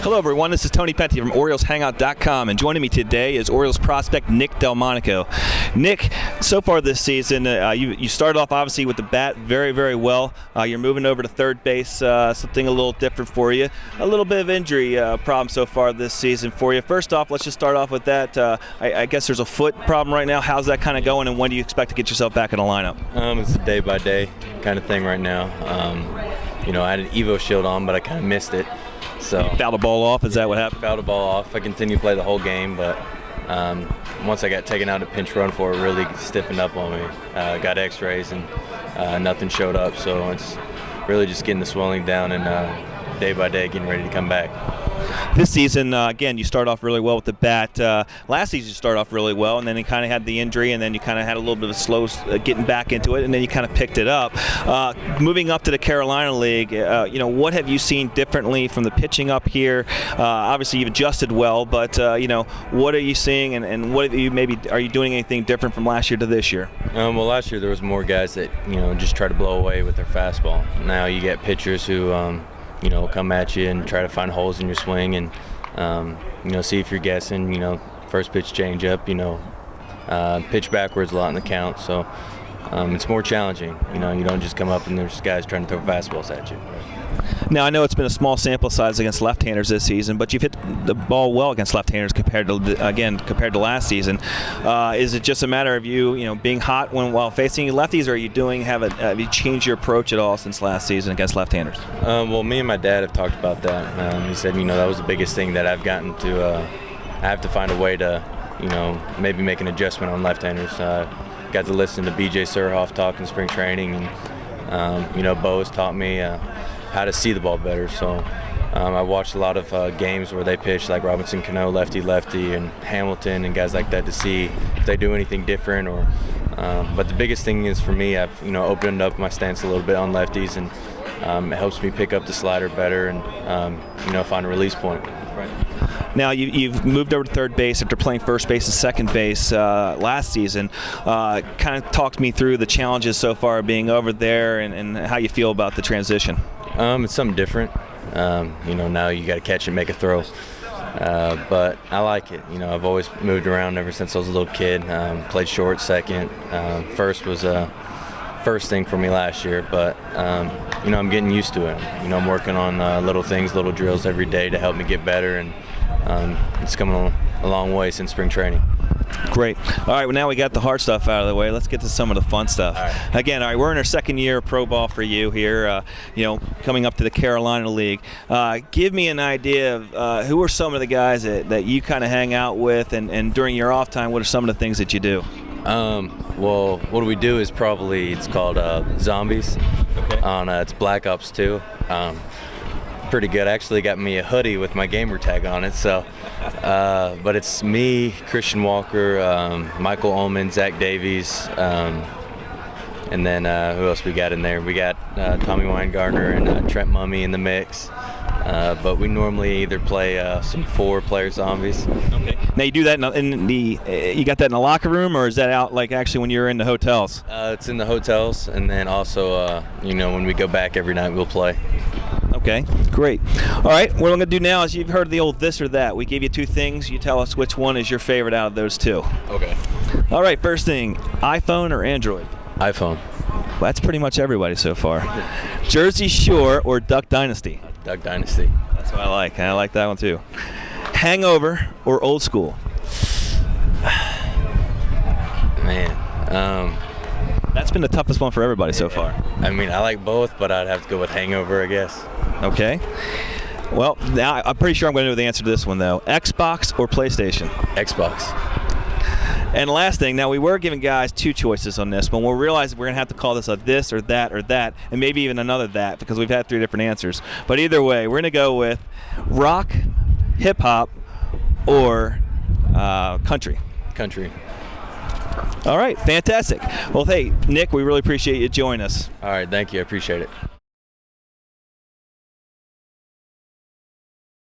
Hello everyone, this is Tony Pente from OriolesHangout.com, and joining me today is Orioles prospect Nick Delmonico. Nick, so far this season, you started off obviously with the bat very, very well. You're moving over to third base, something a little different for you. A little bit of injury problem so far this season for you. First off, let's just start off with that. I guess there's a foot problem right now. How's that kind of going, and when do you expect to get yourself back in the lineup? It's a day-by-day kind of thing right now. I had an Evo shield on, but I kind of missed it. So Fouled the ball off? Is that what happened? Fouled the ball off. I continued to play the whole game, but once I got taken out to pinch run for it, really stiffened up on me. Got x-rays and nothing showed up, so it's really just getting the swelling down and day by day getting ready to come back. This season, again, you start off really well with the bat. Last season you started off really well, and then you kind of had the injury, and then you kind of had a little bit of a slow getting back into it, and then you kind of picked it up. Moving up to the Carolina League, what have you seen differently from the pitching up here? Obviously you've adjusted well, but what are you seeing, and what are you doing anything different from last year to this year? Well, last year there was more guys that just try to blow away with their fastball. Now you get pitchers who come at you and try to find holes in your swing and, see if you're guessing, first pitch change up, pitch backwards a lot in the count. So it's more challenging. You don't just come up and there's guys trying to throw fastballs at you. Now, I know it's been a small sample size against left-handers this season, but you've hit the ball well against left-handers compared to last season. Is it just a matter of you being hot while facing lefties, or are you have you changed your approach at all since last season against left-handers? Well, me and my dad have talked about that. He said, that was the biggest thing that I've gotten to. I have to find a way to, maybe make an adjustment on left-handers. Got to listen to B.J. Surhoff talk in spring training, and Bo has taught me how to see the ball better. So I watched a lot of games where they pitch like Robinson Cano, lefty, and Hamilton and guys like that to see if they do anything different. But the biggest thing is for me, I've opened up my stance a little bit on lefties, and it helps me pick up the slider better and find a release point. Right. Now you've moved over to third base after playing first base and second base last season. Kind of talk me through the challenges so far being over there and how you feel about the transition. It's something different. Now you got to catch and make a throw. But I like it. I've always moved around ever since I was a little kid. Played short, second. First was first thing for me last year, but I'm getting used to it. I'm working on little things, little drills every day to help me get better, and it's coming a long way since spring training. Great. All right, well, now we got the hard stuff out of the way. Let's get to some of the fun stuff. All right. Again, we're in our second year of pro ball for you here, coming up to the Carolina League. Give me an idea of who are some of the guys that you kind of hang out with, and during your off time, what are some of the things that you do? Well, what we do is it's called Zombies. Okay. It's Black Ops 2. Pretty good. Actually got me a hoodie with my gamer tag on it. So, but it's me, Christian Walker, Michael Ullman, Zach Davies, and then who else we got in there? We got Tommy Weingartner and Trent Mummy in the mix. But we normally either play some 4-player zombies. Okay. Now you do that you got that in the locker room, or is that out like actually when you're in the hotels? It's in the hotels, and then also when we go back every night we'll play. Okay, great. All right, what I'm going to do now is you've heard the old this or that. We give you 2 things. You tell us which one is your favorite out of those 2. Okay. All right, first thing, iPhone or Android? iPhone. Well, that's pretty much everybody so far. Jersey Shore or Duck Dynasty? Duck Dynasty. That's what I like. I like that one too. Hangover or Old School? Man. That's been the toughest one for everybody so far. I like both, but I'd have to go with Hangover, I guess. Okay. Well, now I'm pretty sure I'm going to know the answer to this one, though. Xbox or PlayStation? Xbox. And last thing, now we were giving guys 2 choices on this, but we'll realize we're going to have to call this a this or that, and maybe even another that, because we've had 3 different answers. But either way, we're going to go with rock, hip-hop, or country. Country. All right, fantastic. Well, hey, Nick, we really appreciate you joining us. All right, thank you. I appreciate it.